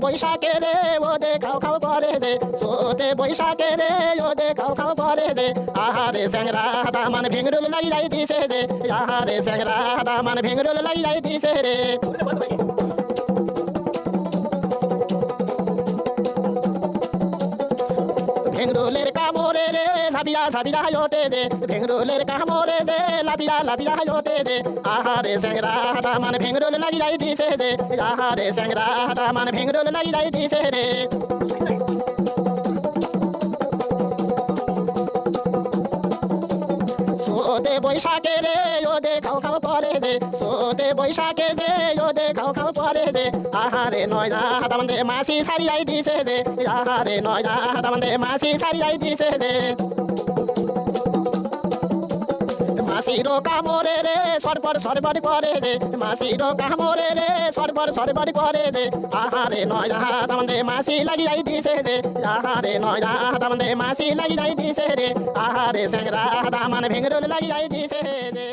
বৈশাখে রে ওদে খাও খাও করে যে সোতে বৈশাখে রে ওদে খাও খাও করে যে আহারে স্যাংরা দামান ভেঙরুল লাগি যাই দিছে যে আহারে স্যাংরা দামান ভেঙরুল লাগি যাই দিছে রে ভেঙরুলের কামড়ে রে ঝাপিয়া ঝাপিয়া ওঠে যে ভেঙরুলের কামড়ে যে লাপিয়া লাপিয়া ওঠে যে আহারে স্যাংরা দামান ভেঙরুল লাগি যাই দিছে যে আহারে স্যাংরা দামান ভেঙরুল লাগি যাই দিছে রে সোতে বৈশাখে রে ওদে খাও খাও করে যে সোতে বৈশাখে যে ওদে খাও খাও করে যে আহারে নয় দামন্দে মাসি সারি যাই দিছে যে আহারে নয় দামন্দে মাসি সারি যাই দিছে যে মাসিরো কামড়ে রে সরপর সরপর করে যে মাসিরো কামড়ে রে সরপর সরপর করে যে আহারে নয় দামন্দে মাসি লাগি যাই দিছে যে আহারে নয় দামন্দে মাসি লাগি যাই দিছে রে আহারে স্যাংরা দামান ভেঙরুল লাগি যাই দিছে রে